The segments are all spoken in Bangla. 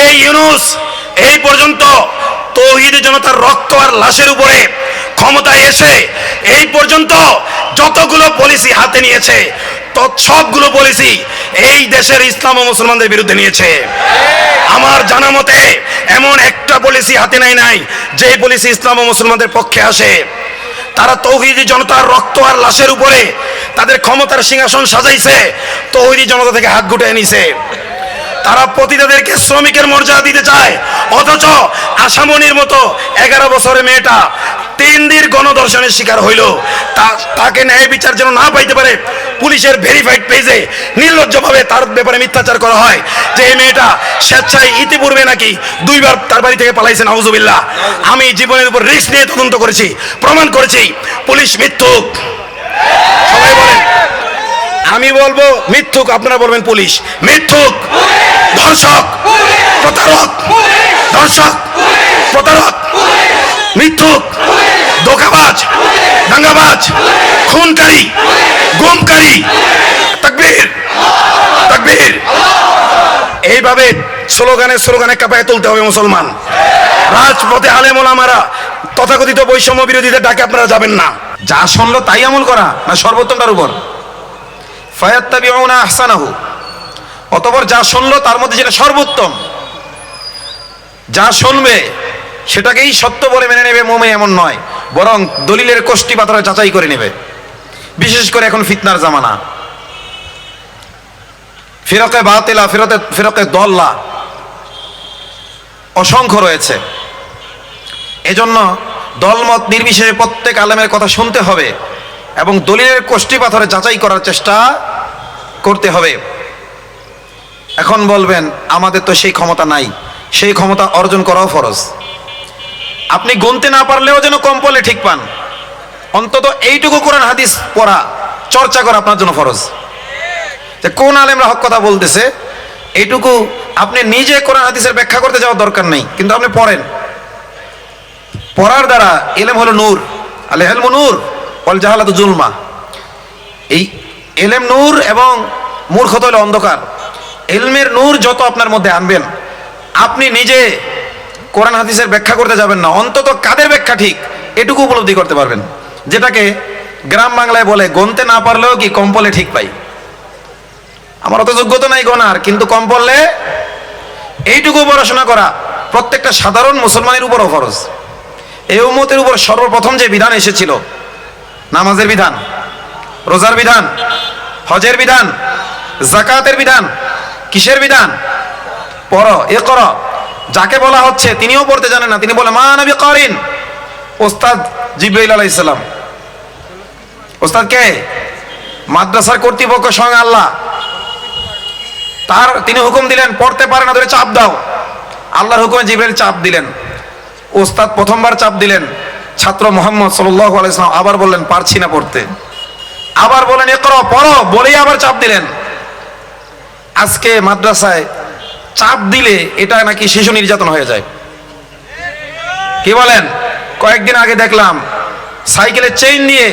এই ইউনূস এই পর্যন্ত তৌহিদি জনতার রক্ত আর লাশের উপরে ক্ষমতায় এসে এই পর্যন্ত যতগুলো পলিসি হাতে নিয়েছে সবগুলো পলিসি এই দেশের ইসলাম ও মুসলমানদের বিরুদ্ধে নিয়েছে। আমার জানা মতে এমন একটা পলিসি হাতে নাই যে পলিসি ইসলাম ও মুসলমানদের পক্ষে আসে। তারা তৌহিদি জনতার রক্ত আর লাশের উপরে তাদের ক্ষমতার সিংহাসন সাজাইছে, তৌহিদি জনতা থেকে হাত গুটিয়ে নিছে। তারা পতিতাদেরকে শ্রমিকের মর্যাদা দিতে চায়, অথচ আশামনির মতো 11 বছরের মেয়েটা 3 দিন গণধর্ষণের শিকার হইল, তাকে ন্যায় বিচার যেন না পাইতে পারে পুলিশের ভেরিফাইড পেজে নির্লজ্জভাবে তার ব্যাপারে মিথ্যাচার করা হয় যে এই মেয়েটা স্বেচ্ছায় ইতিপূর্বে নাকি 2 বার তার বাড়ি থেকে পালাইছে। নাউজুবিল্লাহ। আমি জীবনের উপর রিস্ক নিয়ে তদন্ত করেছি, প্রমাণ করেছি পুলিশ মিথ্যুক। সবাই বলেন, আমি বলবো মিথ্যুক, আপনারা বলবেন পুলিশ মিথ্যুক, ধর্ষক, প্রতারক, ধর্ষক, প্রতারক, মিথ্যুক, ধোঁকাবাজ, দাঙ্গাবাজ, খুনকারী, গুমকারী। তাকবীর, তাকবীর। এইভাবে স্লোগানে কাঁপায় তুলতে হবে মুসলমান। রাজপথে আলেম ওলামারা তথাকথিত বৈষম্য বিরোধীদের ডাকে আপনারা যাবেন না। যা শুনলো তাই আমল করা না সর্বোত্তমটার উপর? ফায়াত্তাবিউনা আহসানাহু, অতঃপর যা শুনলো তার মধ্যে যেটা সর্বোত্তম, যা শুনবে সেটাকেই সত্য বলে মেনে নেবে মুমিন এমন নয়, বরং দলিলের কোষ্টি পাথরে যাচাই করে নেবে। বিশেষ করে এখন ফিতনার জামানা, ফিরকে বাতিলা, ফিরকে দল্লা অসংখ্য রয়েছে। এজন্য দলমত নির্বিশেষে প্রত্যেক আলেমের কথা শুনতে হবে এবং দলিলের কোষ্টি পাথরে যাচাই করার চেষ্টা করতে হবে। এখন বলবেন আমাদের তো সেই ক্ষমতা নাই, সেই ক্ষমতা অর্জন করাও ফরজ। আপনি গুনতে না পারলেও যেন কম পড়লে ঠিক পান, অন্তত এইটুকু কোরআন হাদিস পড়া চর্চা করা আপনার জন্য ফরজ। যে কোন আলেমরা হক কথা বলতেছে এইটুকু আপনি নিজে কোরআন হাদিসের ব্যাখ্যা করতে যাওয়ার দরকার নেই, কিন্তু আপনি পড়েন। পড়ার দ্বারা ইলম হলো নূর, আল ইলমু নূর ওয়াল জাহালাতু জুলমা। এই ইলম নূর এবং মূর্খতা হলো অন্ধকার। ইলমের নূর যত আপনার মধ্যে আনবেন, আপনি নিজে কোরআন হাদিসের ব্যাখ্যা করতে যাবেন না, অন্তত কাদের ব্যাখ্যা ঠিক এটুকু উপলব্ধি করতে পারবেন, যেটাকে গ্রাম বাংলায় বলে গনতে না পারলেও কি কম পড়লে ঠিক পাই। আমার অত যোগ্যতা নাই গোনার, কিন্তু কম পড়লে এইটুকু পড়াশোনা করা প্রত্যেকটা সাধারণ মুসলমানের উপরও ফরজ। এই উম্মতের উপর সর্বপ্রথম যে বিধান এসেছিল, নামাজের বিধান, রোজার বিধান, হজের বিধান, যাকাতের বিধান, কিসের বিধান? পড়ো, এ করো। যাকে বলা হচ্ছে তিনিও পড়তে জানেন না, তিনি বলে মা নবী কারিন। ওস্তাদ জিবরাইল আলাইহিস সালাম। ওস্তাদ কে? মাদ্রাসার কর্তৃপক্ষ স্বয়ং আল্লাহ। তিনি হুকুম দিলেন পড়তে পারে না ধরে চাপ দাও। আল্লাহর হুকুমে জিবরাইল চাপ দিলেন। ওস্তাদ প্রথমবার চাপ দিলেন, ছাত্র মুহাম্মদ সাল্লাল্লাহু আলাইহি ওয়াসাল্লাম আবার বললেন পারছি না পড়তে, আবার বলেন ইকরা, পড়ো, বলেই আবার চাপ দিলেন। আজকে মাদ্রাসায় চাপ দিলে এটা নাকি শিশু নির্যাতন হয়ে যায়। কি বলেন? কয়েকদিন আগে দেখলাম সাইকেলের চেইন নিয়ে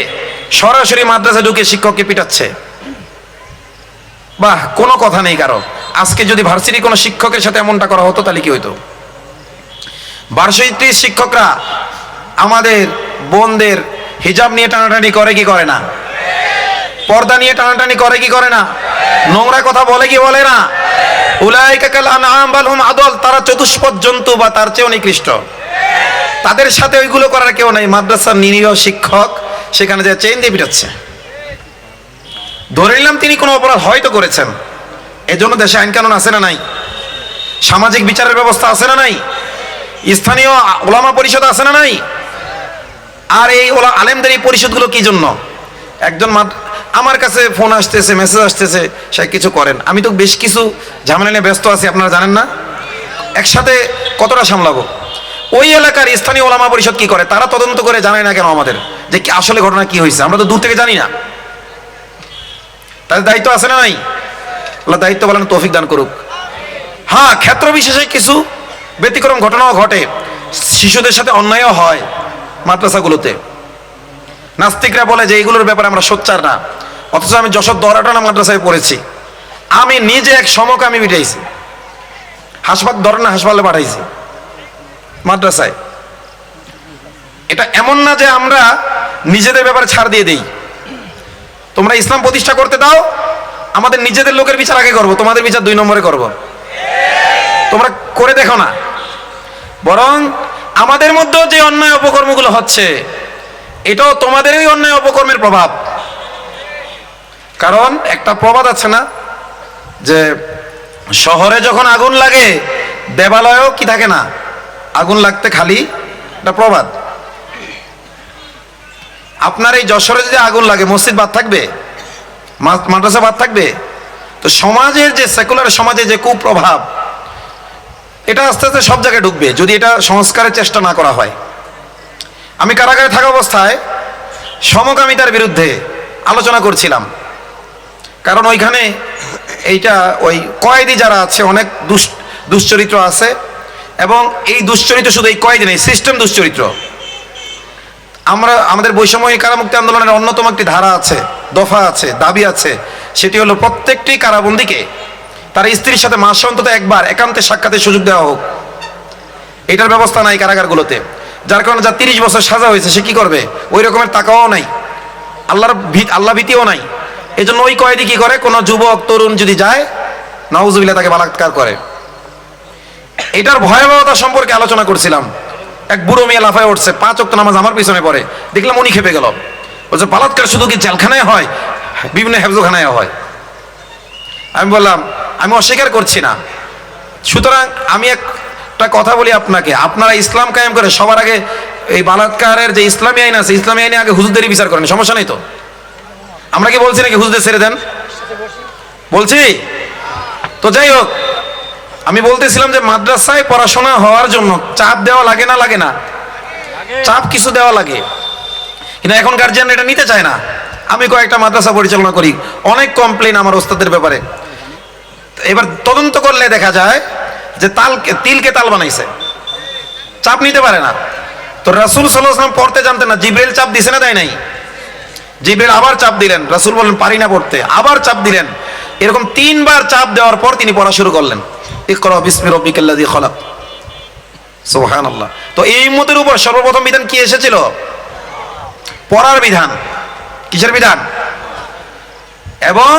সরাসরি মাদ্রাসায় ঢুকে শিক্ষককে পিটাচ্ছে। বাহ, কোনো কথা নেই কারো। আজকে যদি ভার্সিটি কোনো শিক্ষকের সাথে এমনটা করা হতো তাহলে কি হইতো? ভার্সিটির শিক্ষকরা আমাদের বোনদের হিজাব নিয়ে টানাটানি করে কি করে না? পর্দা নিয়ে টানাটানি করে কি করে না? নোংরা কথা বলে কি বলে না? উলাইকা কাল আনআম বাল হুম আদল, তারা চতুষ্পদ জন্তু বা তার চেয়েও নিকৃষ্ট। তাদের সাথে ওইগুলো করার কেউ নাই। মাদ্রাসার নিরীহ শিক্ষক সেখানে যে চেইন দিয়ে পিটাচ্ছে। ধরে নিলাম তিনি কোনো অপরাধ হয়তো করেছেন, এজন্য দেশে আইন কানুন আছে না নাই? সামাজিক বিচারের ব্যবস্থা আছে না নাই? স্থানীয় ওলামা পরিষদ আছে না নাই? আর এই আলেমদের এই পরিষদগুলো কি জন্য? একজন আমার কাছে ফোন আসতেছে, মেসেজ আসতেছে, সে কিছু করেন, আমি তো বেশ কিছু ঝামেলা নিয়ে ব্যস্ত আছি, আপনারা জানেন না, একসাথে কতটা সামলাবো। ওই এলাকার স্থানীয় ওলামা পরিষদ কি করে? তারা তদন্ত করে জানায় না কেন আমাদের যে আসলে ঘটনা কি হয়েছে? আমরা তো দূর থেকে জানি না। তাদের দায়িত্ব আছে না নাই? আল্লাহ দায়িত্ব বলেন তৌফিক দান করুক। হ্যাঁ, ক্ষেত্র বিশেষে কিছু ব্যতিক্রম ঘটনাও ঘটে, শিশুদের সাথে অন্যায়ও হয় মাদ্রাসাগুলোতে। নাস্তিকরা বলে যে এইগুলোর ব্যাপারে আমরা সোচ্চার না, অথচ আমি যশোর দরাটানা মাদ্রাসায় পড়েছি। আমি নিজে এক সমকামী মিটাইছি, ধরেন না হাসপাতালে পাঠাইছি, মাদ্রাসায়। এটা এমন না যে আমরা নিজেদের ব্যাপারে ছাড় দিয়ে দেই, তোমরা ইসলাম প্রতিষ্ঠা করতে দাও, আমাদের নিজেদের লোকের বিচার আগে করবো, তোমাদের বিচার 2 নম্বরে করব। তোমরা করে দেখো না, বরং আমাদের মধ্যেও যে অন্যায় অপকর্মগুলো হচ্ছে এটাও তোমাদেরই অন্যায় অপকর্মের প্রভাব। কারণ একটা প্রবাদ আছে না যে শহরে যখন আগুন লাগে দেবালয়েও কি থাকে না, আগুন লাগতে খালি একটা প্রবাদ। আপনার এই যশোরে যদি আগুন লাগে মসজিদ বাদ থাকবে, মাদ্রাসা বাদ থাকবে? তো সমাজের যে সেকুলার সমাজে যে কুপ্রভাব এটা আস্তে আস্তে সব জায়গায় ঢুকবে যদি এটা সংস্কারের চেষ্টা না করা হয়। আমি কারাগারে থাকা অবস্থায় সমকামিতার বিরুদ্ধে আলোচনা করছিলাম, কারণ ওইখানে এইটা ওই কয়েদি যারা আছে অনেক দুশ্চরিত্র আছে, এবং এই দুশ্চরিত্র শুধু এই কয়েদি নেই, সিস্টেম দুশ্চরিত্র। আমাদের বৈষম্য কারামুক্তি আন্দোলনের অন্যতম একটি ধারা আছে, দফা আছে, দাবি আছে, সেটি হলো প্রত্যেকটি কারাবন্দীকে তার স্ত্রীর সাথে মাসে অন্তত একবার একান্তে সাক্ষাতের সুযোগ দেওয়া হোক। এটার ব্যবস্থা নাই কারাগারগুলোতে, যার কারণে যা 30 বছর সাজা হয়েছে সে কি করবে? ওই রকমের টাকাও নাই, আল্লাহ ভীতিও নাই। এই জন্য ওই কয়েদি কি করে, কোনো যুবক তরুণ যদি যায় নাউজুবিল্লাহ তাকে বালাৎকার করে। এটার ভয়াবহতা সম্পর্কে আলোচনা করছিলাম। এক বুড়ো মেয়ে লাফায় উঠছে, 5 ওয়াক্ত নামাজ আমার পিছনে পড়ে, দেখলাম উনি খেপে গেল, বলছে বালাৎকার শুধু কি জেলখানায় হয়, বিভিন্ন হেফজখানায় হয়। আমি বললাম আমি অস্বীকার করছি না, সুতরাং আমি একটা কথা বলি আপনাকে, আপনারা ইসলাম কায়েম করে সবার আগে এই বালাৎকারের যে ইসলামী আইন আছে, ইসলামী আইনে আগে হুজুরদেরই বিচার করেন, সমস্যা নেই তো। আমরা কি বলছি নাকি হুজুরদের ছেড়ে দেন? বলছি তো। যাই হোক, আমি বলতেছিলাম যে মাদ্রাসায় পড়াশোনা হওয়ার জন্য চাপ দেওয়া লাগে না? লাগে না? চাপ কিছু দেওয়া লাগে, কিন্তু এখন গার্জিয়ান এটা নিতে চায় না। আমি কয়েকটা মাদ্রাসা পরিচালনা করি, অনেক কমপ্লেন আমার ওস্তাদের ব্যাপারে। এবার তদন্ত করলে দেখা যায় যে তিলকে তাল বানাইছে, চাপ নিতে পারে না। তো রাসূল সাল্লাল্লাহু আলাইহি ওয়াসাল্লাম পড়তে জানতেন না, জিবরিল চাপ দিছে না, দেয় নাই? জিবরিল আবার চাপ দিলেন, রাসূল বললেন পারি না পড়তে, আবার চাপ দিলেন। এরকম 3 বার চাপ দেওয়ার পর তিনি পড়া শুরু করলেন, ইকরা বিসমি রাব্বিকাল্লাযী খলাক। সুবহানাল্লাহ। তো এই উম্মতের উপর সর্বপ্রথম বিধান কি এসেছিল? পড়ার বিধান। কিসের বিধান? এবং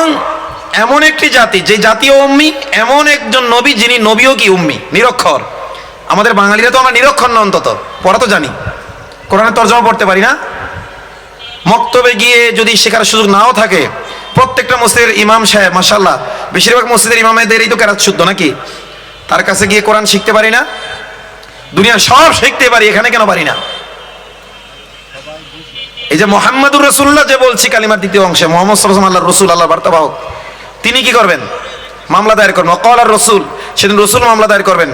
এমন একটি জাতি যে জাতীয় উম্মি, এমন একজন নবী যিনি নবীও কি উম্মি, নিরক্ষর। আমাদের বাঙালিরা তো আমরা নিরক্ষর না, অন্তত পড়া তো জানি, কোরআনের তরজমা পড়তে পারি না। মক্তবে গিয়ে যদি শেখার সুযোগ নাও থাকে, প্রত্যেকটা মসজিদের ইমাম সাহেব মাশাআল্লাহ, বেশিরভাগ মসজিদের ইমামদেরই তো কেরাত শুদ্ধ নাকি, তার কাছে গিয়ে কোরআন শিখতে পারি না? দুনিয়ার সব শিখতে পারি, এখানে কেন পারি না? এই যে মুহাম্মাদুর রাসূলুল্লাহ যে বলছি কালিমার দ্বিতীয় অংশে, মুহাম্মদ সাল্লাল্লাহু আলাইহি ওয়াসাল্লাম আল্লাহর রাসূল, আল্লাহর বার্তাবাহক, তিনি কি করবেন? মামলা দায়ের করবেন। ওয়াকালার রাসূল, সেদিন রাসূল মামলা দায়ের করবেন,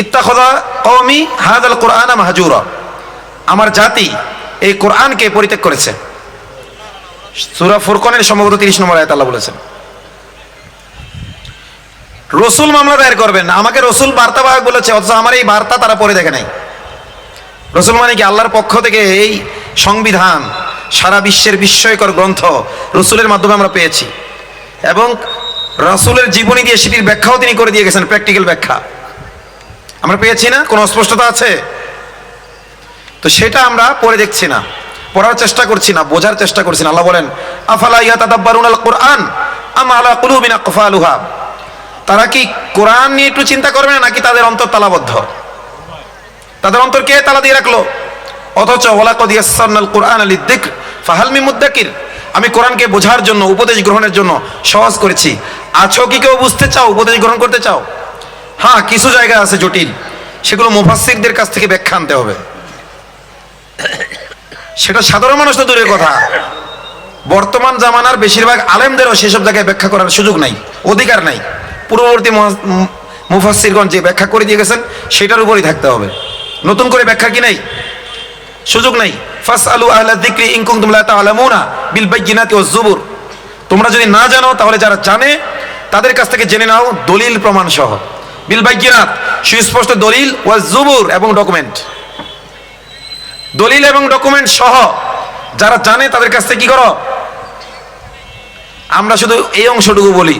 ইত্তাখাযা কওমি হাযাল কুরআনা মাহজুরা, আমার জাতি এই কোরআনকে পরিত্যাগ করেছে। সূরা ফুরকানের সম্ভবত 30 নম্বর আয়াত আল্লাহ বলেছেন। রাসূল মামলা দায়ের করবেন, আমাকে রাসূল বার্তাবাহক বলেছে, অথচ আমার এই বার্তা তারা পড়ে দেখে নাই। রাসূল মানে কি? আল্লাহর পক্ষ থেকে এই সংবিধান, সারা বিশ্বের বিস্ময়কর গ্রন্থ রাসূলের মাধ্যমে আমরা পেয়েছি, এবং রাসূলের জীবনী দিয়ে সেটির ব্যাখ্যাও তিনি করে দিয়ে গেছেন, প্র্যাকটিক্যাল ব্যাখ্যা আমরা পেয়েছি না? কোনো অস্পষ্টতা আছে? তো সেটা আমরা পড়ে দেখছি না, পড়ার চেষ্টা করছি না, বোঝার চেষ্টা করছি না। আল্লাহ বলেন আফালা ইয়াতাদাব্বারুনাল কুরআন আম আলা কুলুবিন আকফালুহা, তারা কি কোরআন নিয়ে একটু চিন্তা করবে না, নাকি তাদের অন্তর তালাবদ্ধ? তাদের অন্তর কে তালা দিয়ে রাখলো? অথচ ওয়ালাকাদ ইয়াসসারনাল কুরআনা লিযিকর ফাহাল মিন মুদ্দাকির, আমি কোরআনকে বোঝার জন্য, উপদেশ গ্রহণের জন্য সহজ করেছি। আছো কি কেউ বুঝতে চাও, উপদেশ গ্রহণ করতে চাও? হ্যাঁ, কিছু জায়গা আছে জটিল, সেগুলো মুফাসসিরদের কাছ থেকে ব্যাখ্যা আনতে হবে। সেটা সাধারণ মানুষ তো দূরের কথা, বর্তমান জামানার বেশিরভাগ আলেমদেরও সেসব জায়গায় ব্যাখ্যা করার সুযোগ নাই, অধিকার নাই। পূর্ববর্তী মুফাসসিরগণ যে ব্যাখ্যা করে দিয়ে গেছেন সেটার উপরই থাকতে হবে, নতুন করে ব্যাখ্যা কি নাই, সুযোগ নাই। ফাসআলু আহলা যিকরি ইন কুনতুম লা তা'লামুনা বিল বাইয়িনাতি ওয়াজ জুবুর, তোমরা যদি না জানো তাহলে যারা জানে তাদের কাছ থেকে জেনে নাও দলিল প্রমাণ সহ। বিল বাইয়িনাত, সুস্পষ্ট দলিল, ওয়াজ জুবুর, এবং ডকুমেন্ট। দলিল এবং ডকুমেন্ট সহ যারা জানে তাদের কাছ থেকে কি করো। আমরা শুধু এই অংশটুকু বলি,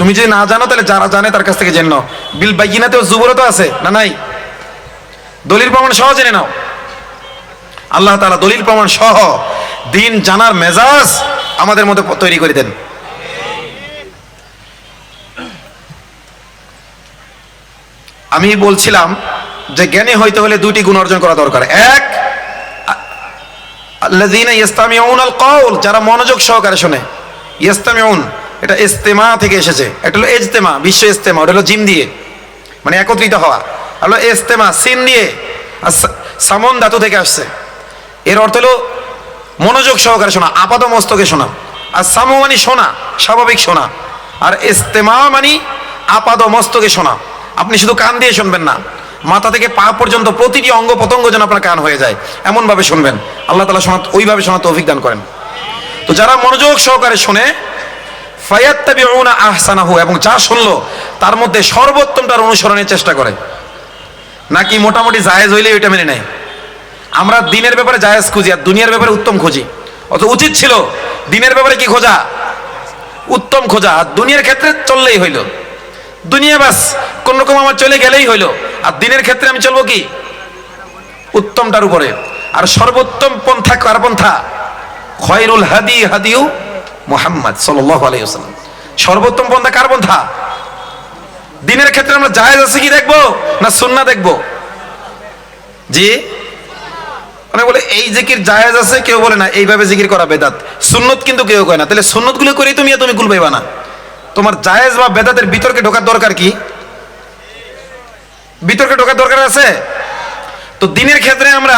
তুমি যদি না জানো তাহলে যারা জানে তার কাছ থেকে জেনে নাও। বিল বাইয়িনাতেও জুবরও আছে না নাই? দলিল প্রমাণ সহ জেনে নাও। আল্লাহ তাআলা দলিল প্রমাণ সহ দিন জানার মেজাজ আমাদের মধ্যে তৈরি করে দেন। আমি বলছিলাম যে জ্ঞানী হইতে হলে দুইটি গুণ অর্জন করা দরকার। এক, আল্লাযীনা ইসতামিউনাল কওল, যারা মনোযোগ সহকারে শোনে। ইসতামিউন এটা ইস্তেমা থেকে এসেছে, এটা হলো ইজতেমা, বিশ্ব ইস্তেমা, ওটা হলো জিম দিয়ে, মানে একত্রিত হওয়া। হলো ইস্তেমা সিন দিয়ে, আর সামন ধাতু থেকে আসছে। এর অর্থ হলো মনোযোগ সহকারে শোনা, আপাদ মস্তকে শোনা। আর সামু মানে শোনা, স্বাভাবিক শোনা। আর ইস্তেমা মানে আপাদ মস্তকে শোনা। আপনি শুধু কান দিয়ে শুনবেন না, মাথা থেকে পা পর্যন্ত প্রতিটি অঙ্গ প্রত্যঙ্গ যেন আপনার কান হয়ে যায়, এমনভাবে শুনবেন। আল্লাহ তাআলা শোনা, ওইভাবে শোনা তৌফিক দান করেন। তো যারা মনোযোগ সহকারে শোনে, ফায়াত্তাবিউনা আহসানাহু, এবং যা শুনলো তার মধ্যে সর্বোত্তমটার অনুসরণের চেষ্টা করে। নাকি মোটামুটি জায়েজ হইলে ওইটা মেনে নেয়। আমরা দিনের ব্যাপারে জায়েজ খুঁজি আর দুনিয়ার ব্যাপারে উত্তম খুঁজি। অত উচিত ছিল দিনের ব্যাপারে কি খোঁজা? উত্তম খোঁজা। আর দুনিয়ার ক্ষেত্রে চললেই হইল, দুনিয়া বাস কোন রকম আমার চলে গেলেই হইল। আর দিনের ক্ষেত্রে আমি চলবো কি? উত্তমটার উপরে। আর সর্বোত্তম পন্থা কার পন্থা? খয়রুল হাদি হাদিউ মুহাম্মদ সাল্লাল্লাহু আলাইহি ওয়াসাল্লাম। সর্বোত্তম পন্থা কার পন্থা? দিনের ক্ষেত্রে আমরা জায়েজ আছে কি দেখবো না সুন্নাহ দেখবো? জি, মানে বলে এই জিকির জায়েজ আছে, কেউ বলে না এইভাবে জিকির করা বেদাত। সুন্নত কিন্তু কেউ কয় না। তাহলে সুন্নত গুলো করেই তুমি কুল পাইবা না। তোমার জায়েজ বা বেদাতের বিতর্কে ঢোকার দরকার কি? বিতর্কে ঢোকার দরকার আছে? তো দিনের ক্ষেত্রে আমরা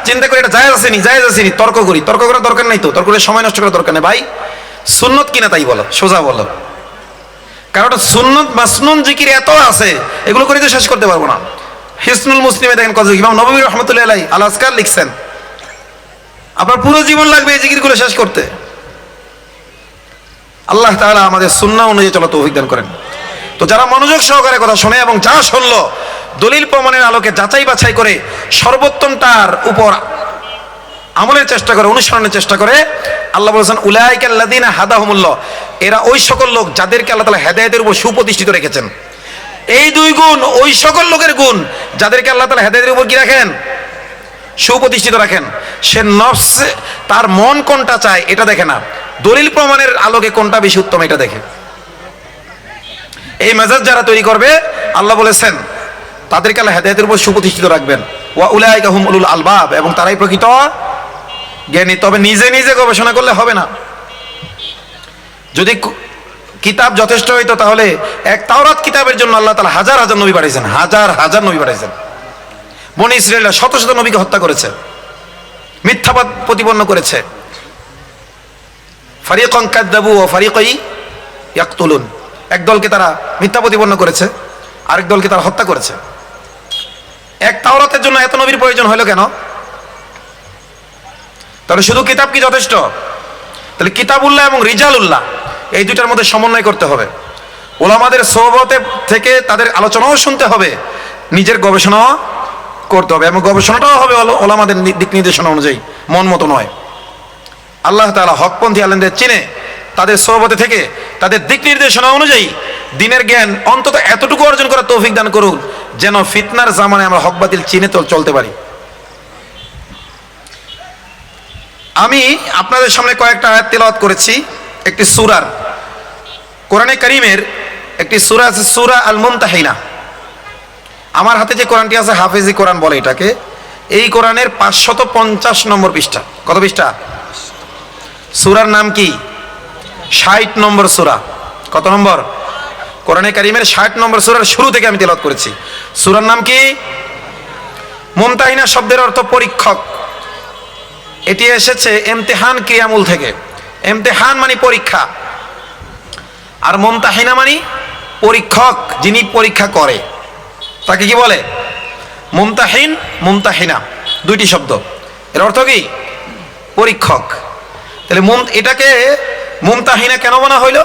চিন্তা করি এটা জায়েজ আসেনি, জায়েজ আসেনি, তর্ক করি। তর্ক করার দরকার নাই তো, তর্ক করে সময় নষ্ট করার দরকার নেই। ভাই সুন্নত কিনা তাই বলো, সোজা বলো। কারণ সুন্নত মাসনুন জিকির এত আছে, এগুলো করে তো শেষ করতে পারবো না। হিসনুল মুসলিমে দেখেন কত, ইমাম নববী রাহমাতুল্লাহি আলাইহি আল আজকার লিখছেন, আপনার পুরো জীবন লাগবে এই জিকিরগুলো শেষ করতে। আল্লাহ তাআলা আমাদের সুন্নাহ অনুযায়ী চলা তৌফিক দান করেন। তো যারা মনোযোগ সহকারে কথা শোনে এবং যা শুনলো দলিল প্রমাণের আলোকে যাচাই বাছাই করে সর্বোত্তমটার উপর আমলের চেষ্টা করে, অনুসরণের চেষ্টা করে, আল্লাহ বলেছেন উলাইকাল্লাযীনা হাদাহুমুল্লাহ, এরা ওই সকল লোক যাদেরকে আল্লাহ তাআলা হেদায়েতের উপর সুপ্রতিষ্ঠিত রেখেছেন। এই দুই গুণ ওই সকল লোকের গুণ যাদেরকে আল্লাহ তাআলা হেদায়েতের উপর কি রাখেন? সুপ্রতিষ্ঠিত রাখেন। সে নফস, তার মন কোনটা চায় এটা দেখে না, দলিল প্রমাণের আলোকে কোনটা বেশি উত্তম এটা দেখে। এই মেজাজ যারা তৈরি করবে, আল্লাহ বলেছেন তাদেরকে আল্লাহ হেদায়েতের উপর সুপ্রতিষ্ঠিত রাখবেন। ওয়া উলাইকা হুম উলুল আলবাব, এবং তারাই প্রকৃত জ্ঞানী। তবে নিজে নিজে গবেষণা করলে হবে না। যদি কিতাব যথেষ্ট হইতো তাহলে এক তাওরাত কিতাবের জন্য আল্লাহ তাআলা হাজার হাজার নবী পাঠাইছেন, হাজার হাজার নবী পাঠাইছেন। বনী ইসরাঈলরা শত শত নবীকে হত্যা করেছে, মিথ্যাবাদ প্রতিপন্ন করেছে। ফারিকান কাযযাবু ওয়া ফারিকাই ইয়াকতুলুন, এক দলকে তারা মিথ্যা প্রতিপন্ন করেছে, আরেক দলকে তারা হত্যা করেছে। এক তাওরাতের জন্য এত নবীর প্রয়োজন হলো কেন? তাহলে শুধু কিতাব কি যথেষ্ট? তাহলে কিতাবুল্লাহ এবং রিজালুল্লাহ এই দুইটার মধ্যে সমন্বয় করতে হবে। ওলামাদের সোহবতে থেকে তাদের আলোচনাও শুনতে হবে, নিজের গবেষণাও করতে হবে, এবং গবেষণাটাও হবে ওলামাদের দিক নির্দেশনা অনুযায়ী, মন মতো নয়। আল্লাহ তাআলা হকপন্থী আলেমদের চিনে তাদের সোহবতে থেকে তাদের দিক নির্দেশনা অনুযায়ী দিনের জ্ঞান অন্তত এতটুকু অর্জন করার তৌফিক দান করুন, যেন ফিতনার জামানায় আমরা হক বাতিল চিনে চলতে পারি। আমি আপনাদের সামনে কয়েকটা আয়াত তেলাওয়াত করেছি একটি সূরার, কোরআনে কারীমের একটি সূরা আছে, সূরা আল মুমতাহিনা। আমার হাতে যে কোরআনটি আছে হাফেজি কোরআন বলে এটাকে। এই কোরআনের 550 নম্বর পৃষ্ঠা। কত পৃষ্ঠা? সূরার নাম কি? 60 নম্বর সূরা। কত নম্বর? কোরআনে কারীমের 60 নম্বর সূরার শুরু থেকে আমি তেলাওয়াত করেছি। সূরার নাম কি? মুমতাহিনা শব্দের অর্থ পরীক্ষক। এটি এসেছে ইমতিহান ক্রিয়ামূল থেকে। ইমতিহান মানে পরীক্ষা, আর মুমতাহিনা মানে পরীক্ষক, যিনি পরীক্ষা করে তাকে কি বলে? মুমতাহিন, মুমতাহিনা, দুইটি শব্দ। এর অর্থ কি? পরীক্ষক। তাহলে এটাকে মুমতাহিনা কেন বলা হইল?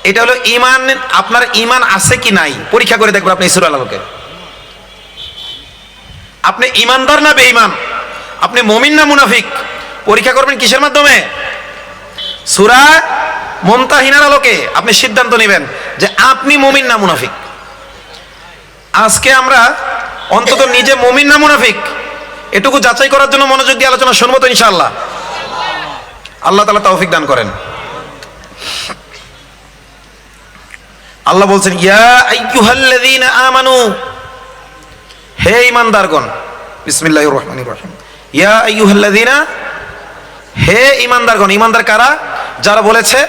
এটা হলো ঈমান, আপনার ঈমান আছে কি নাই পরীক্ষা করে দেখবেন আপনি সূরার আলোকে। আপনি ঈমানদার না বেঈমান, আপনি মুমিন না মুনাফিক, পরীক্ষা করবেন কিসের মাধ্যমে? সূরা মুমতাহিনার আলোকে আপনি সিদ্ধান্ত নেবেন যে আপনি মুমিন না মুনাফিক। আজকে আমরা অন্তত নিজে মুমিন না মুনাফিক এটুকু যাচাই করার জন্য মনোযোগ দিয়ে আলোচনা শুনবো তো ইনশাআল্লাহ। আল্লাহ তাআলা তৌফিক দান করেন। আল্লাহ বলছেন ইয়া আইয়ুহাল্লাযীনা আমানু, হে ঈমানদারগণ, বিসমিল্লাহির রহমানির রহিম, ইয়া আইয়ুহাল্লাযীনা, হে ঈমানদারগণ। ঈমানদার কারা? যারা বলেছে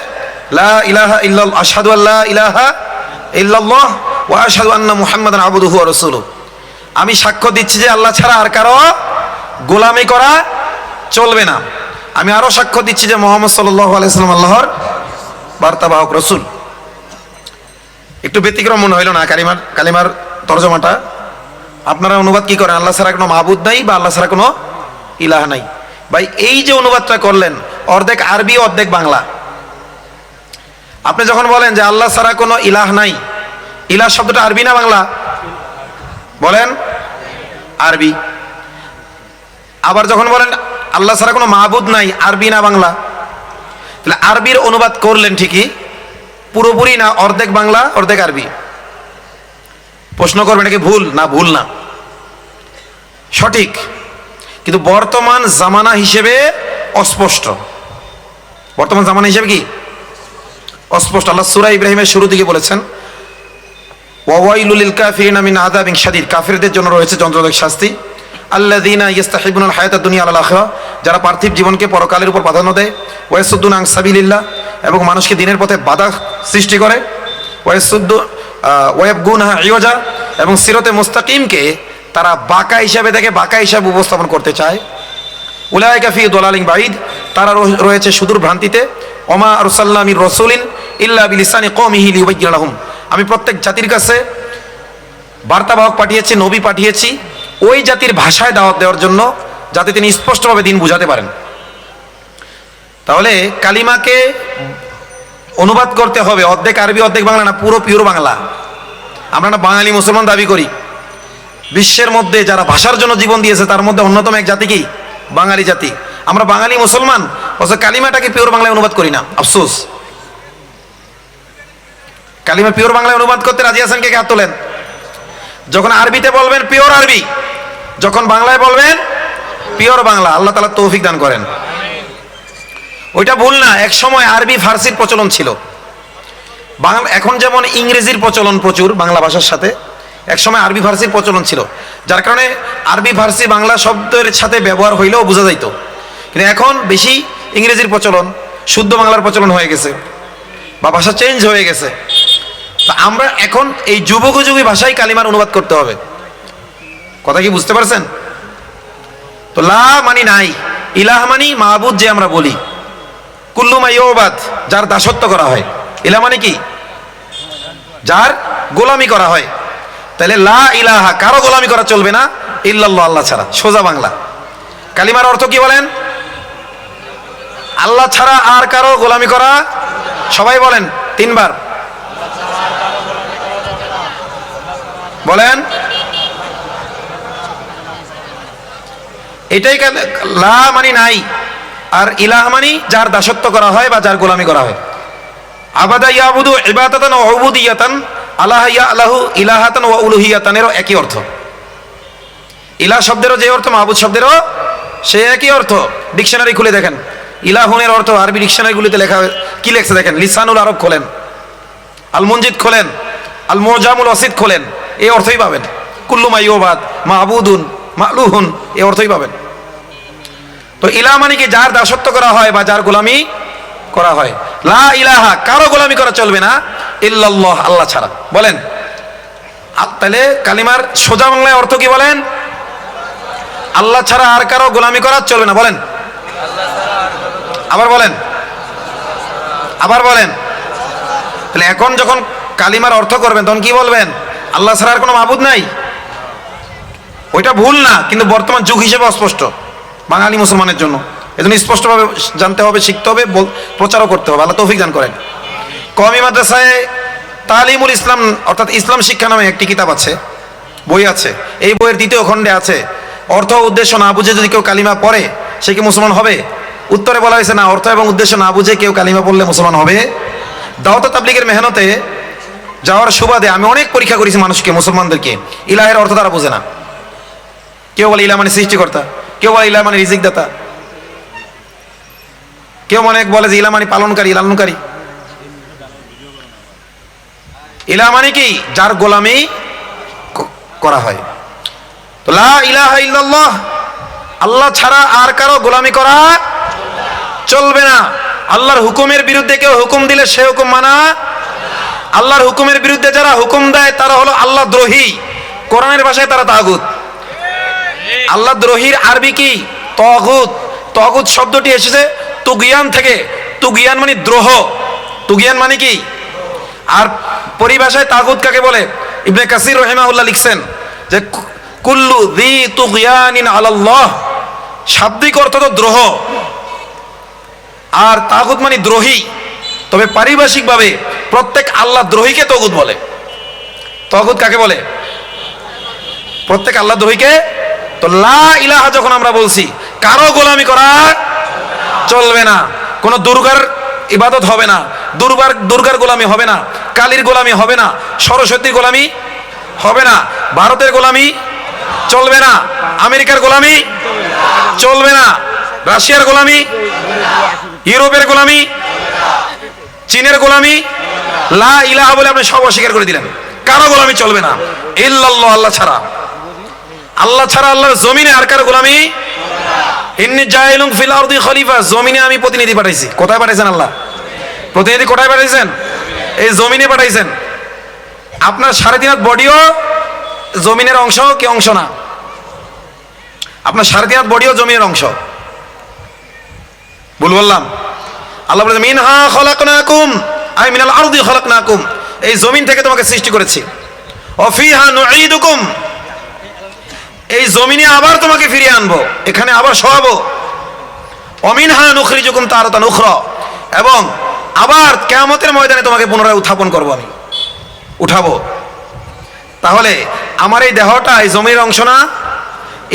লা ইলাহা ইল্লাল্লাহ, আশহাদু আল্লা ইলাহা ইল্লাল্লাহ ওয়া আশহাদু আন্না মুহাম্মাদান আবদুহু ওয়া রাসূলুহু, আমি সাক্ষ্য দিচ্ছি যে আল্লাহ ছাড়া আর কারো গোলামি করা চলবে না। আমি আরো সাক্ষ্য দিচ্ছি যে মুহাম্মদ সাল্লাল্লাহু আলাইহি ওয়াসাল্লাম আল্লাহর বার্তাবাহক রাসূল। একটু ব্যতিক্রম মনে হইল না কালিমার তরজমাটা? আপনারা অনুবাদ কি করেন? আল্লাহ ছাড়া কোনো মাবুদ নাই বা আল্লাহ ছাড়া কোনো ইলাহ নাই। ভাই এই যে অনুবাদটা করলেন অর্ধেক আরবি অর্ধেক বাংলা। আপনি যখন বলেন যে আল্লাহ ছাড়া কোনো ইলাহ নাই, ইলাহ শব্দটা আরবি না বাংলা? বলেন আরবি। আবার যখন বলেন আল্লাহ ছাড়া কোনো মাবুদ নাই, আরবি না বাংলা? তাহলে আরবির অনুবাদ করলেন ঠিকই, পুরোপুরি না, অর্ধেক বাংলা অর্ধেক আরবি। প্রশ্ন করবেন এটা কি ভুল? না, ভুল না, সঠিক, কিন্তু বর্তমান জামানা হিসেবে অস্পষ্ট। বর্তমান জামানা হিসেবে কি অস্পষ্ট। আল্লাহ সূরা ইব্রাহিমের শুরু দিকে বলেছেন ওয়াইলুল লিল কাফিরিনা মিন আযাবিন শাদীদ, কাফিরদের জন্য রয়েছে যন্ত্রদায়ক শাস্তি। আল্লাযীনা ইস্তাহিবুনাল হায়াতাদ দুনিয়া আলাল আখিরাহ, যারা পার্থিব জীবনকে পরকালের উপর প্রাধান্য দেয়। ওয়ায়াসুদ্দুনা আন সাবিলিল্লাহ, এবং মানুষকে দিনের পথে বাধা সৃষ্টি করে। ওয়ায়াবগুনাহা ইওয়াজা, এবং সিরাতে মুস্তাকিমকে তারা বাঁকা হিসাবে দেখে, বাঁকা হিসাবে উপস্থাপন করতে চায়। উলাইকা ফি দালালিন বাঈদ, তারা রয়েছে সুদূর ভ্রান্তিতে। ওমা আরসালনা মির রাসূলিন ইল্লা বিলিসানি কওমিহি লিয়ুবায়্যিনা লাহুম, আমি প্রত্যেক জাতির কাছে বার্তাবাহক পাঠিয়েছি, নবী পাঠিয়েছি ওই জাতির ভাষায় দাওয়াত দেওয়ার জন্য, যাতে তিনি স্পষ্টভাবে দিন বুঝাতে পারেন। তাহলে কালিমাকে অনুবাদ করতে হবে অর্ধেক আরবি অর্ধেক বাংলা, না পুরো পিওর বাংলা। আমরা না বাঙালি মুসলমান দাবি করি, বিশ্বের মধ্যে যারা ভাষার জন্য জীবন দিয়েছে তার মধ্যে অন্যতম এক জাতি কি? বাঙালি জাতি। আমরা বাঙালি মুসলমান, অথচ কালিমাটাকে পিওর বাংলায় অনুবাদ করি না, আফসোস। কালিমা পিওর বাংলায় অনুবাদ করতে রাজি আছেন? কে হাত তোলেন। যখন আরবিতে বলবেন পিওর আরবি, যখন বাংলায় বলবেন পিওর বাংলা। আল্লাহ তাআলা তৌফিক দান করেন। ওইটা ভুল না, এক সময় আরবি ফার্সির প্রচলন ছিল। বাংলা এখন যেমন ইংরেজির প্রচলন প্রচুর বাংলা ভাষার সাথে, এক সময় আরবি ফার্সির প্রচলন ছিল, যার কারণে আরবি ফার্সি বাংলা শব্দের সাথে ব্যবহার হইলেও বোঝা যাইত। কিন্তু এখন বেশি ইংরেজির প্রচলন, শুদ্ধ বাংলার প্রচলন হয়ে গেছে, বা ভাষা চেঞ্জ হয়ে গেছে। তা আমরা এখন এই যুগোপযোগী ভাষায় কালিমার অনুবাদ করতে হবে। কথা কি বুঝতে পারছেন? তো লা মানি নাই, ইলাহ মানি মাহবুদ যে আমরা বলি। কুল্লু মা ইউবাদ, যার দাসত্ব করা হয়। ইলাহ মানে কি? যার গোলামি করা হয়। তাহলে লা ইলাহা, কারো গোলামি করা চলবে না, ইল্লাল্লাহ, আল্লাহ ছাড়া। সোজা বাংলা। কালিমার অর্থ কি বলেন? আল্লাহ ছাড়া আর কারো গোলামি করা। সবাই বলেন তিনবার বলেন। এটাই লা মানি নাই, আর ইলাহ মানি যার দাসত্ব করা হয় বা যার গোলামি করা হয়। আবাদা ইয়াবুদু ইবাদাতান ওয়া উবুদিয়াতান, আলাহ ইয়ালাহু ইলাহাতান ওয়া উলুহিয়াতানেরও একই অর্থ। ইলাহ শব্দেরও যে অর্থ, মাহবুদ শব্দেরও সে একই অর্থ। ডিকশনারি খুলে দেখেন, ইলাহুনের অর্থ আরবি ডিকশনারিগুলিতে লেখা কি লেখছে দেখেন। লিসানুল আরব খোলেন, আল মুনজিদ খোলেন, আল মুজামুল ওয়াসিদ খোলেন, এই অর্থই পাবেন। কুল্লু মা ইউবাদ, মাহবুদুন, মালুহুন, এই অর্থই পাবেন। তো ইলাহ মানে কি? যার দাসত্ব করা হয় বা যার গোলামি করা হয়। লা ইলাহা, কারো গোলামি করা চলবে না, ইল্লাল্লাহ, আল্লাহ ছাড়া। বলেন। তাহলে কালিমার সোজা বাংলায় অর্থ কি বলেন? আল্লাহ ছাড়া আর কারো গোলামি করা চলবে না। বলেন, আবার বলেন, আবার বলেন। তাহলে এখন যখন কালিমার অর্থ করবেন তখন কি বলবেন? আল্লাহ ছাড়া আর কোনো মাবুদ নাই। ওইটা ভুল না, কিন্তু বর্তমান যুগ হিসেবে অস্পষ্ট বাঙালি মুসলমানের জন্য। এজন্য স্পষ্টভাবে জানতে হবে, শিখতে হবে, প্রচারও করতে হবে। আল্লাহ তৌফিক দান করেন। কওমি মাদ্রাসায় তালিমুল ইসলাম অর্থাৎ ইসলাম শিক্ষা নামে একটি কিতাব আছে, বই আছে। এই বইয়ের দ্বিতীয় খণ্ডে আছে অর্থ উদ্দেশ্য না বুঝে যদি কেউ কালিমা পড়ে সে কি মুসলমান হবে? উত্তরে বলা হয়েছে না, অর্থ এবং উদ্দেশ্য না বুঝে কেউ কালিমা পড়লে মুসলমান হবে দাওয়াত তাবলীগের মেহনতে যাওয়ার সুবাদে আমি অনেক পরীক্ষা করেছি মানুষকে, মুসলমানদেরকে। ইলাহের অর্থ তারা বোঝে না। কেউ বলে ইলাহ মানে সৃষ্টিকর্তা, কেউ বলে ইলাহ মানে রিজিক দাতা, কেউ অনেক বলে যে ইলাহ মানে পালনকারী, লালনকারী। ইলাহ মানে কি? যার গোলামি করা হয়। তো লা ইলাহা ইল্লাল্লাহ, আল্লাহ ছাড়া আর কারো গোলামি করা চলবে না। আল্লাহর হুকুমের বিরুদ্ধে কেউ হুকুম দিলে সে হুকুম মানা, আল্লাহর হুকুমের বিরুদ্ধে যারা হুকুম দেয় তারা হলো আল্লাহ দ্রোহী। কোরআনের ভাষায় তারা তাগুত। আল্লাহ দ্রোহীর আরবি কি? তাগুত। তাগুত শব্দটি এসেছে তুগিয়ান থেকে। তুগিয়ান মানে দ্রোহ, তুগিয়ান মানে কি? আর পরিভাষায় তাগুত কাকে বলে? ইবনে কাসির রাহিমাহুল্লাহ লিখছেন যে কুল্লু যী তুগিয়ানিন আলাল্লাহ, শাব্দিক অর্থ তো দ্রোহ, আর তাগুত মানে দ্রোহী। তবে পারিভাষিকভাবে প্রত্যেক আল্লাহ দ্রোহীকে তাগুত বলে। তাগুত কাকে বলে? প্রত্যেক আল্লাহ দ্রোহীকে। তো লা ইলাহা যখন আমরা বলছি, কারো গোলামি করা চলবে না। কোন দুর্গার ইবাদত হবে না, দুর্গার গোলামি হবে না, কালীর গোলামি হবে না, সরস্বতীর গোলামি হবে না, ভারতের গোলামি চলবে না, আমেরিকার গোলামি চলবে না, রাশিয়ার গোলামি, ইউরোপের গোলামি, চীনের গোলামি। লা ইলাহা বলে আপনি সব অস্বীকার করে দিলেন। কারো গোলামি চলবে না ইল্লাল্লাহ, আল্লাহ ছাড়া। আল্লাহ ছাড়া আল্লাহর জমিনে আর কারো গোলামি। ইন্নী জাইলুন ফিল আরদি খলিফা, জমিনে আমি প্রতিনিধি পাঠাইছি। কোথায় পাঠাইছেন আল্লাহ? প্রতিনিধি কোথায় পাঠাইছেন? এই জমিনে পাঠাইছেন। আপনার 3.5 হাত বডিও জমিনের অংশ কি অংশ না? আপনার 3.5 হাত বডিও জমিনের অংশ। ভুল বললাম? আল্লাহ বলেন মিনহা খলাকনাকুম, আই মিনাল আরদি খলাকনাকুম, এই জমিন থেকে তোমাকে সৃষ্টি করেছি। ওয়া ফিহা নুঈদুকুম, এই জমিনে আবার তোমাকে ফিরিয়ে আনবো, এখানে আবার শোয়াবো। অমিনহা নুখরিজুকুম তারাতান উখরা, এবং আবার কিয়ামতের ময়দানে তোমাকে পুনরায় উত্থাপন করব, আমি উঠাবো। তাহলে আমার এই দেহটা এই জমির অংশ না?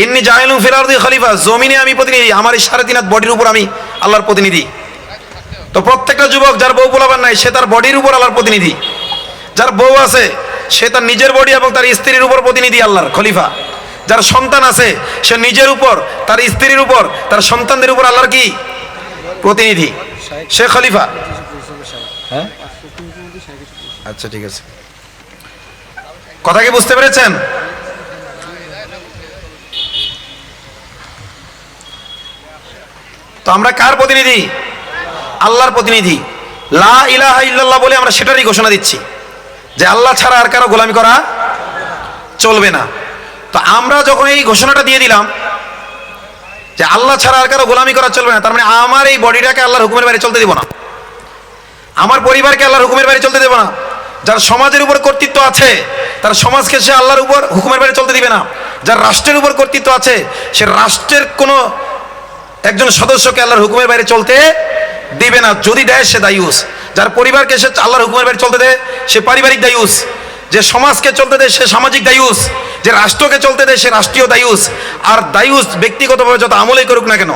ইন্নী জাইলুন ফিল আরদি খলিফা, জমিনে আমি প্রতিনিধি, আমার এই 3.5 হাত বডির উপর আমি আল্লাহর প্রতিনিধি। তো প্রত্যেকটা যুবক যার বউ পোলাপান নাই, সে তার বডির উপর আল্লাহর প্রতিনিধি। যার বউ আছে সে তার নিজের বডি এবং তার স্ত্রীর উপর প্রতিনিধি, আল্লাহর খলিফা। যার সন্তান আছে সে নিজের উপর, তার স্ত্রীর উপর, তার সন্তানদের উপর আল্লাহর কি? প্রতিনিধি, সে খলিফা। হ্যাঁ, আচ্ছা ঠিক আছে, কথা কি বুঝতে পেরেছেন? তো আমরা কার প্রতিনিধি? আল্লাহর প্রতিনিধি। লা ইলাহা ইল্লাল্লাহ বলে আমরা সেটারই ঘোষণা দিচ্ছি যে আল্লাহ ছাড়া আর কারো গোলামি করা চলবে না। তো আমরা যখন এই ঘোষণাটা দিয়ে দিলাম যে আল্লাহ ছাড়া আর কারো গোলামি করা চলবে না, তার মানে আমার এই বডিটাকে আল্লাহর হুকুমের বাইরে চলতে দেব না, আমার পরিবারকে আল্লাহর হুকুমের বাইরে চলতে দেব না। যার সমাজের উপর কর্তৃত্ব আছে তার সমাজকে সে আল্লাহর উপর হুকুমের বাইরে চলতে দিবে না। যার রাষ্ট্রের উপর কর্তৃত্ব আছে সে রাষ্ট্রের কোনো একজন সদস্যকে আল্লাহর হুকুমের বাইরে চলতে দিবে না, যদি দেয় সে দায়ুস। যার পরিবারকে সে আল্লাহর হুকুমের বাইরে চলতে দেয় সে পারিবারিক দায়ুস, যে সমাজকে চলতে দেয় সে সামাজিক দায়ুস, যে রাষ্ট্রকে চলতে দেয় সে রাষ্ট্রীয় দায়ুস। আর দায়ুস ব্যক্তিগতভাবে যত আমলেই করুক না কেন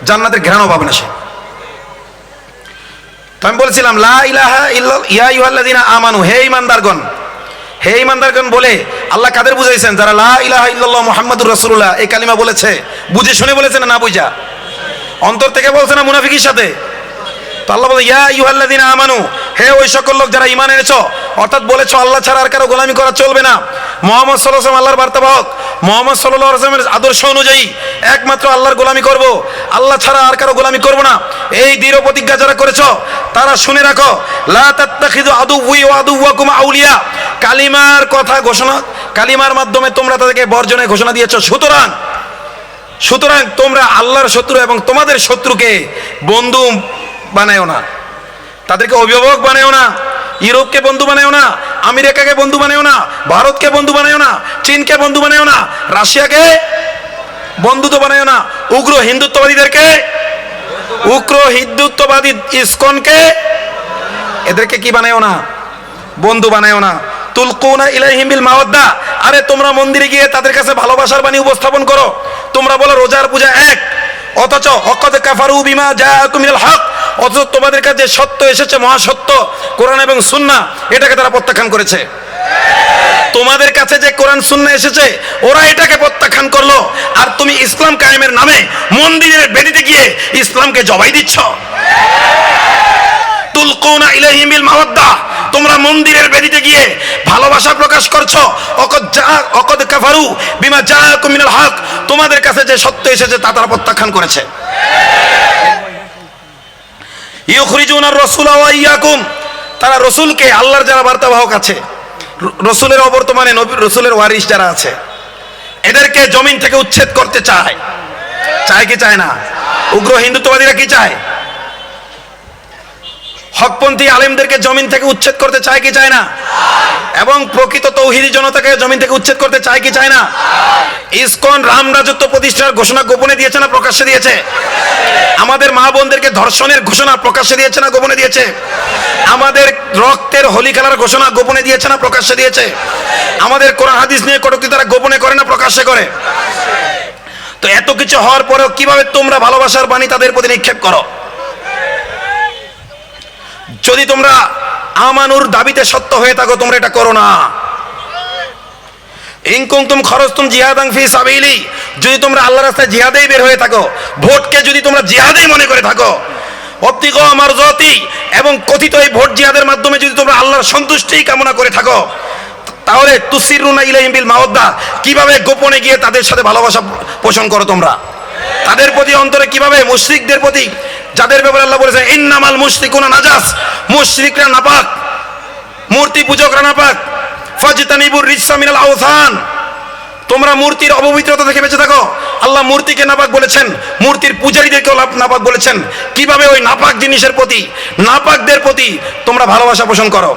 জান্নাতের ঘ্রাণও পাবে না সে। তো আমি বলছিলাম লা ইলাহা ইল্লাল্লাহ ইয়া আইয়ুহাল্লাযীনা আমানু, হে ঈমানদারগণ, হে ঈমানদারগণ বলে আল্লাহ কাদের বুঝাইছেন? যারা লা ইলাহা ইল্লাল্লাহ মুহাম্মাদুর রাসূলুল্লাহ এই কালিমা বলেছে, বুঝে শুনে বলেছে না বুঝা? অন্তর থেকে বলছে না মুনাফিকের সাথে? তো আল্লাহ বলে ইয়া আইয়ুহাল্লাযীনা আমানু, হে ওই সকল লোক যারা ঈমান এনেছো, অর্থাৎ বলেছো আল্লাহ ছাড়া আর কারো গোলামি করা চলবে না। মুহাম্মদ সাল্লাল্লাহু আলাইহি ওয়াসাল্লাম আল্লাহর বার্তাবাহক, মুহাম্মদ সাল্লাল্লাহু আলাইহি ওয়াসাল্লামের আদর্শ অনুযায়ী একমাত্র আল্লাহর গোলামি করব, আল্লাহ ছাড়া আর কারো গোলামি করব না। এই দৃঢ় প্রতিজ্ঞা যারা করেছো তারা শুনে রাখো, লা তাত্তাখিযু আদুওয়ি ওয়া আদুওয়াকুম আউলিয়া, কালিমার কথা ঘোষণা, কালিমার মাধ্যমে তোমরা তাদেরকে বর্জনের ঘোষণা দিয়েছো। সুতরাং তোমরা আল্লাহর শত্রু এবং তোমাদের শত্রুকে বন্ধু বানায়ও না, তাদেরকে অভিভাবক বানায়ও না, ইউরোপকে বন্ধু বানায়ও না, আমেরিকাকে বন্ধু বানায়ও না, ভারতকে বন্ধু বানায়ও না, চীনকে বন্ধু বানায়ও না, রাশিয়াকে বন্ধু তো বানায়ও না, উগ্র হিন্দুত্ববাদীদেরকে, উগ্র হিন্দুত্ববাদী ইসকনকে, এদেরকে কি বানায়ও না? বন্ধু বানায়ও না। তুলকুনা ইলাইহিম বিল মাওয়াদ্দা, আরে তোমরা মন্দিরে গিয়ে তাদের কাছে ভালোবাসার বাণী উপস্থাপন করো। তোমরা বলো রোজার পূজা এক, অথচ ওয়াকাদ কাফারু বিমা জাআকুম মিনাল হক অথচ তোমাদের কাছে সত্য এসেছে, মহাসত্য কোরআন এবং সুন্নাহ, এটাকে তারা প্রত্যাখ্যান করেছে। তোমাদের কাছে যে কোরআন সুন্নাহ এসেছে ওরা এটাকে প্রত্যাখ্যান করলো, আর তুমি ইসলাম কায়েমের নামে মন্দিরের বেদিতে গিয়ে ইসলামকে জবাই দিচ্ছ। তুলকুনা ইলাইহিম বিল মাওয়াদ্দাহ, তোমরা মন্দিরের বেদিতে গিয়ে ভালোবাসা প্রকাশ করছো। অকদ কাফারু বিমা জাআকুম মিনাল হক, তোমাদের কাছে যে সত্য এসেছে তা তারা প্রত্যাখ্যান করেছে। ইউখরিজুনার রাসূলা ওয়া ইয়াকুম, তারা রসুলকে, আল্লাহর যারা বার্তাবাহক আছে, রসুলের অবর্তমানে নবী রসুলের ওয়ারিস যারা আছে, এদেরকে জমিন থেকে উচ্ছেদ করতে চায়। চায় কি চায় না? উগ্র হিন্দুত্ববাদীরা কি চায়? হকপন্থী আলেমদেরকে জমিন থেকে উচ্ছেদ করতে চায় কি চায় না? এবং প্রকৃত তৌহিদি জনতাকে জমিন থেকে উচ্ছেদ করতে চায় কি চায় না? ইসকন রাম রাজত্ব প্রতিষ্ঠার ঘোষণা গোপনে দিয়েছে না প্রকাশ্যে দিয়েছে? আমাদের মা বোনদেরকে ধর্ষণের ঘোষণা প্রকাশ্যে দিয়েছে না গোপনে দিয়েছে? আমাদের রক্তের হোলি খেলার ঘোষণা গোপনে দিয়েছে না প্রকাশ্যে দিয়েছে? আমাদের কোরআন হাদিস নিয়ে কটূক্তি তারা গোপনে করে না প্রকাশ্যে করে? তো এত কিছু হওয়ার পরেও কিভাবে তোমরা ভালোবাসার বাণী তাদের প্রতি নিক্ষেপ করো? যদি তোমরা আমানুর দাবিতে সত্য হয়ে থাকো, তোমরা এটা করো না। ইন কুনতুম খরজতুম জিহাদান ফি সাবিলি, যদি তোমরা আল্লাহর রাস্তায় জিহাদেই বের হয়ে থাকো, ভোটকে যদি তোমরা জিহাদেই মনে করে থাকো, অবতিগা মারজাতি, এবং কথিত এই ভোট জিহাদের মাধ্যমে যদি তোমরা আল্লাহর সন্তুষ্টি কামনা করে থাকো, তাহলে তুসিরুনা ইলাইহিম বিল মাওয়াদ্দাহ, কিভাবে গোপনে গিয়ে তাদের সাথে ভালোবাসা পোষণ করো তোমরা? তাদের প্রতি অন্তরে কিভাবে, মুশরিকদের প্রতি যাদের ব্যাপারে আল্লাহ বলেছেন ইন্নামাল মুশরিকুনা নাজাস, মুশরিকরা নাপাক, মূর্তি পূজকরা নাপাক, ফাজতানিবুর রিজসা মিনাল আওসান, তোমরা মূর্তির অপবিত্রতা থেকে বেঁচে থাকো। আল্লাহ মূর্তিকে নাপাক বলেছেন, মূর্তির পূজারীদেরকেও নাপাক বলেছেন। কিভাবে ওই নাপাক জিনিসের প্রতি, নাপাকদের প্রতি তোমরা ভালোবাসা পোষণ করো?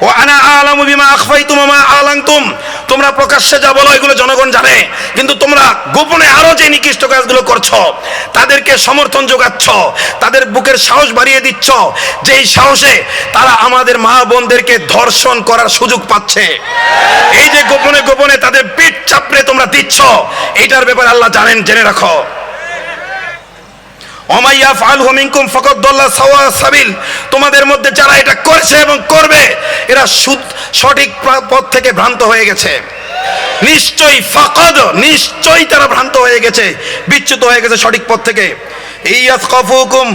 ও আনা আলামু বিমা আখফাইতুম ওয়া মা আলানতুম, তোমরা প্রকাশ্যে যা বলো এগুলো জনগণ জানে, কিন্তু তোমরা গোপনে আরো যে নিকৃষ্ট কাজগুলো করছো, তাদেরকে সমর্থন যোগাচ্ছ, তাদের বুকের সাহস বাড়িয়ে দিচ্ছ, যেই সাহসে তারা আমাদের মা বোনদেরকে ধর্ষণ করার সুযোগ পাচ্ছে। এই যে গোপনে গোপনে তাদের পিঠ চাপড়ে তোমরা দিচ্ছ, এইটার ব্যাপারে আল্লাহ জানেন, জেনে রাখো। ওমাইয়া ফালহু মিনকুম ফাকাদ দাল্লা সাওয়া সাবিল, তোমাদের মধ্যে যারা এটা করেছে এবং করবে, এরা সঠিক পথ থেকে ভ্রান্ত হয়ে গেছে। নিশ্চয়ই ফাকাদ, নিশ্চয়ই তারা ভ্রান্ত হয়ে গেছে, বিচ্যুত হয়ে গেছে সঠিক পথ থেকে। ইয়াসকাফুকুম,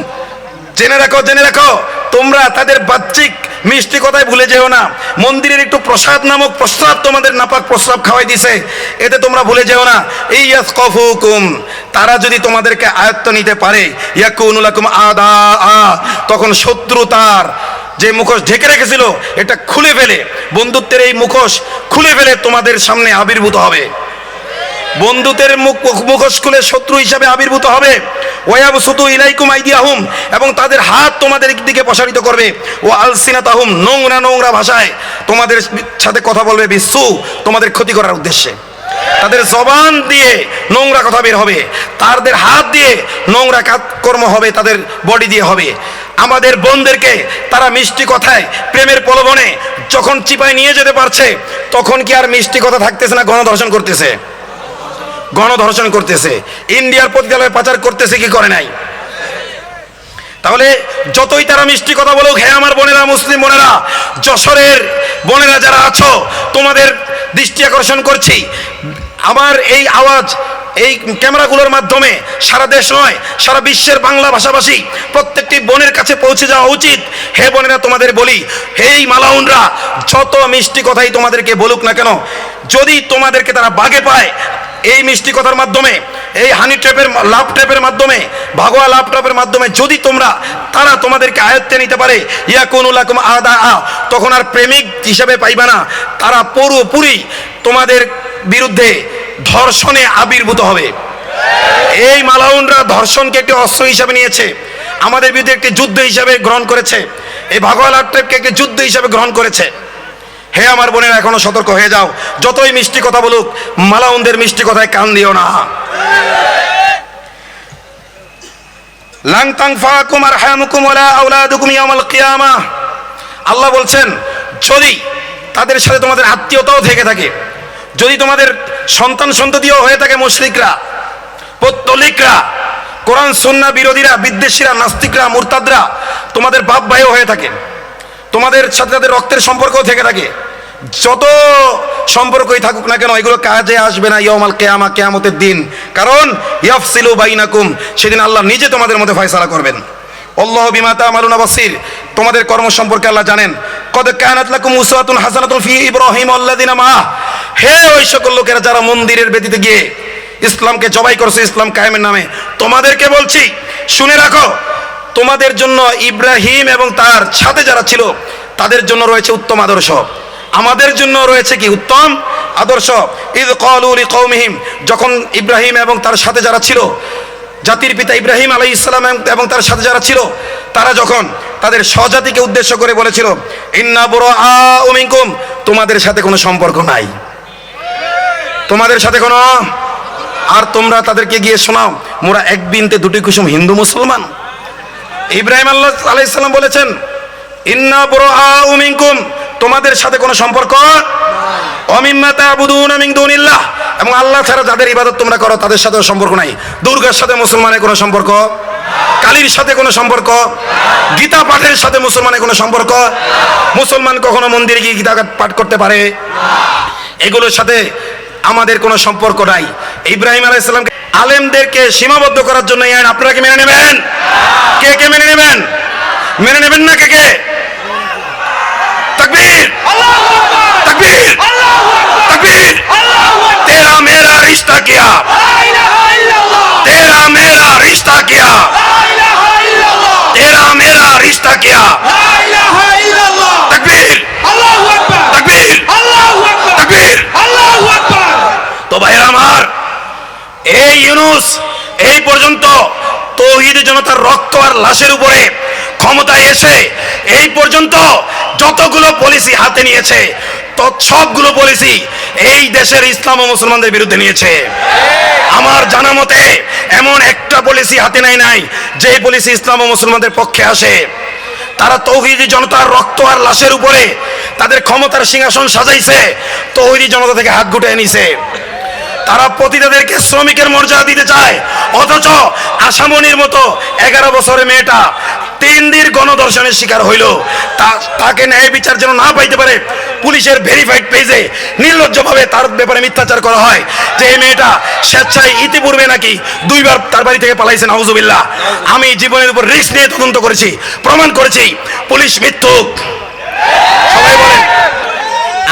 জেনে রাখো, জেনে রাখো, তোমরা তাদের বাহ্যিক মিষ্টি কথায় ভুলে যেও না। মন্দিরের একটু প্রসাদ নামক প্রস্রাব তোমাদের নাপাক প্রস্রাব খাওয়াই দিছে, এতে তোমরা ভুলে যেও না। ইয়াসকাফুকুম, তারা যদি তোমাদেরকে আয়ত্ত নিতে পারে, ইয়াকুনু লাকুম আদা, তখন শত্রুতার যে মুখোশ ঢেকে রেখেছিল এটা খুলে ফেলে, বন্ধুত্বের এই মুখোশ খুলে ফেলে তোমাদের সামনে আবির্ভূত হবে। বন্ধুত্বের মুখোশ খুলে শত্রু হিসাবে আবির্ভূত হবে। ওয়ায়াবসুতু ইলাইকুম আইদিয়াহুম, এবং তাদের হাত তোমাদের দিকে প্রসারিত করবে। ও আলসিনাতাহুম, নোংরা নোংরা ভাষায় তোমাদের সাথে কথা বলবে, বিসু, তোমাদের ক্ষতি করার উদ্দেশ্যে। তাদের জবান দিয়ে নোংরা কথা বের হবে, তাদের হাত দিয়ে নোংরা কর্ম হবে, তাদের বডি দিয়ে হবে। আমাদের বোনদেরকে তারা মিষ্টি কথায় প্রেমের প্রলোভনে যখন চিপায় নিয়ে যেতে পারছে, তখন কি আর মিষ্টি কথা থাকতেছে না? গণধর্ষণ করতেছে, গণধর্ষণ করতেছে, ইন্ডিয়ার পতিতালয়ে পাচার করতেছে, কি করে নাই? তাহলে যতই তারা মিষ্টি কথা বলুক, হে আমার বোনেরা, মুসলিম বোনেরা, যশোরের বোনেরা যারা আছো, তোমাদের দৃষ্টি আকর্ষণ করছি, আমার এই আওয়াজ এই ক্যামেরাগুলোর মাধ্যমে সারা দেশ নয়, সারা বিশ্বের বাংলা ভাষাভাষী প্রত্যেকটি বোনের কাছে পৌঁছে যাওয়া উচিত। হে বোনেরা, তোমাদের বলি, হেই মালাউনরা, যত মিষ্টি কথাই তোমাদেরকে বলুক না কেন, যদি তোমাদেরকে তারা বাগে পায় এই মিষ্টি কথার মাধ্যমে, এই হানি ট্র্যাপের লাভ ট্র্যাপের মাধ্যমে, ভাগোয়া লাভ ট্র্যাপের মাধ্যমে যদি তারা তোমাদেরকে আয়ত্তে নিতে পারে, ইয়াকুনু লাকুম আদা, তখন আর প্রেমিক হিসাবে পাইবা না, তারা পুরোপুরি তোমাদের বিরুদ্ধে ধর্ষণে আবির্ভূত হবে। এই মালাউনরা ধর্ষণকে একটি অস্ত্র হিসাবে নিয়েছে, আমাদের বিরুদ্ধে একটি যুদ্ধ হিসাবে গ্রহণ করেছে, এই ভাগোয়া লাভ ট্র্যাপকে একটি যুদ্ধ হিসাবে গ্রহণ করেছে। হে আমার বোনেরা, এখনো সতর্ক হয়ে যাও, যতই মিষ্টি কথা বলুক, মালাউনদের মিষ্টি কথায় কান দিও না। লান তানফাকুম আরহামুকুম ওয়ালা আওলাদুকুম ইয়াউমাল কিয়ামাহ, আল্লাহ বলছেন, যদি তাদের সাথে তোমাদের আত্মীয়তাও থেকে থাকে, যদি তোমাদের সন্তান সন্ততিও হয়ে থাকে মুশরিকরা, পৌত্তলিকরা, কোরআন সুন্নাহ বিরোধীরা, বিদ্বেষীরা, নাস্তিকরা, মুরতাদরা তোমাদের বাপ ভাইও হয়ে থাকে, তোমাদের সাথে তাদের রক্তের সম্পর্কও থেকে থাকে। যত সম্পর্কই থাকুক না কেন, এগুলো কাজে আসবে না ইয়াউমাল কিয়ামা, কিয়ামতের দিন। কারণ ইয়াফসিলু বাইনাকুম, সেদিন আল্লাহ নিজে তোমাদের মধ্যে ফয়সালা করবেন। আল্লাহু বিমা তা'মালুনা বাসীর, তোমাদের কর্ম সম্পর্কে আল্লাহ জানেন। কদ কানাত লাকুম উসওয়াতুন হাসানাতুন ফি ইব্রাহিম ওয়াল্লাযিনা মাআহ, হে ওই সকল লোকেরা যারা মন্দিরের বেদিতে গিয়ে ইসলামকে জবাই করছে ইসলাম কায়েমের নামে, তোমাদেরকে বলছি শুনে রাখো, তোমাদের জন্য ইব্রাহিম এবং তার সাথে যারা ছিল তাদের জন্য রয়েছে উত্তম আদর্শ, আমাদের জন্য রয়েছে কি উত্তম আদর্শ। ইয ক্বালু লিকওমিহিম, যখন ইব্রাহিম এবং তার সাথে যারা ছিল, জাতির পিতা ইব্রাহিম আলাইহিস সালাম এবং তার সাথে যারা ছিল, তারা যখন তাদের স্বজাতিকে উদ্দেশ্য করে বলেছিল ইন্না বুরাআউ মিনকুম, তোমাদের সাথে কোনো সম্পর্ক নাই, তোমাদের সাথে কোনো, আর তোমরা তাদেরকে গিয়ে শোনাও মোরা এক বিনতে দুটি কুসুম হিন্দু মুসলমান। ইব্রাহিম আলাইহিস সালাম বলেছেন ইন্না বুরাআউ মিনকুম, তোমাদের সাথে কোনো সম্পর্ক, অমিম্মা তা'বুদুনা মিন দুনিল্লাহ, এবং আল্লাহ ছাড়া যাদের ইবাদত তোমরা করো তাদের সাথে সম্পর্ক নাই। দুর্গার সাথে মুসলমানের কোনো সম্পর্ক, কালীর সাথে কোনো সম্পর্ক, গীতা পাঠের সাথে মুসলমানের কোনো সম্পর্ক, মুসলমান কখনো মন্দিরে গিয়ে গীতা পাঠ করতে পারে, এগুলোর সাথে আমাদের কোনো সম্পর্ক নাই। ইব্রাহিম আলাইহিস সালামকে আলেমদেরকে সীমাবদ্ধ করার জন্য এই আইন আপনারা কি মেনে নেবেন? কে কে মেনে নেবেন? মেনে নেবেন না কে কে? तकबीर, तकबीर, तकबीर। तेरा मेरा रिश्ता किया, तेरा मेरा रिश्ता किया, तेरा मेरा रिश्ता किया। तकबीर, तकबीर, तकबीर। तो भाइरा আমার, এই ইউনূস এই পর্যন্ত তৌহিদি জনতার রক্ত আর লাশের উপরে ক্ষমতায় এসে এই পর্যন্ত যতগুলো পলিসি হাতে নিয়েছে সবগুলো পলিসি এই দেশের ইসলাম ও মুসলমানদের বিরুদ্ধে নিয়েছে। আমার জানা মতে এমন একটা পলিসি হাতে নাই যে পলিসি ইসলাম ও মুসলমানদের পক্ষে আসে। তারা তৌহিদি জনতার রক্ত আর লাশের উপরে তাদের ক্ষমতার সিংহাসন সাজাইছে, তৌহিদি জনতা থেকে হাত গুটিয়ে নিছে। তারা পতিতাদেরকে শ্রমিকের মর্যাদা দিতে চায়, অথচ আশামনির মতো 11 বছরের মেয়েটা 3 দিন গণধর্ষণের শিকার হইল, তাকে ন্যায় বিচার যেন না পাইতে পারে পুলিশের ভেরিফাইড পেজে নির্লজ্জভাবে তার ব্যাপারে মিথ্যাচার করা হয় যে এই মেয়েটা স্বেচ্ছায় ইতিপূর্বে নাকি 2 বার তার বাড়ি থেকে পালাইছে। নাউজুবিল্লাহ। আমি জীবনের উপর রিস্ক নিয়ে তদন্ত করেছি, প্রমাণ করেছি পুলিশ মিথ্যুক। সবাই বলেন,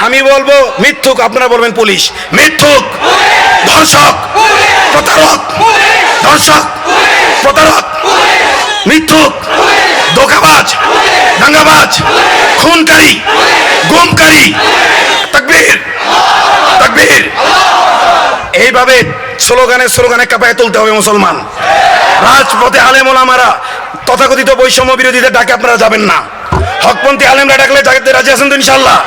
আমি বলবো মিথ্যুক, আপনারা বলবেন পুলিশ মিথ্যুক, ধর্ষক, প্রতারক, ধর্ষক, প্রতারক, মিথ্যুক, ধোঁকাবাজ, দাঙ্গাবাজ, খুনকারী, গুমকারী। তাকবীর, তাকবীর। এইভাবে স্লোগানে কাঁপায় তুলতে হবে মুসলমান। রাজপথে আলেম ওলামারা তথাকথিত বৈষম্য বিরোধীদের ডাকে আপনারা যাবেন না, হকপন্থী আলেমরা ডাকলে যাতে রাজি আছেন তো ইনশাআল্লাহ?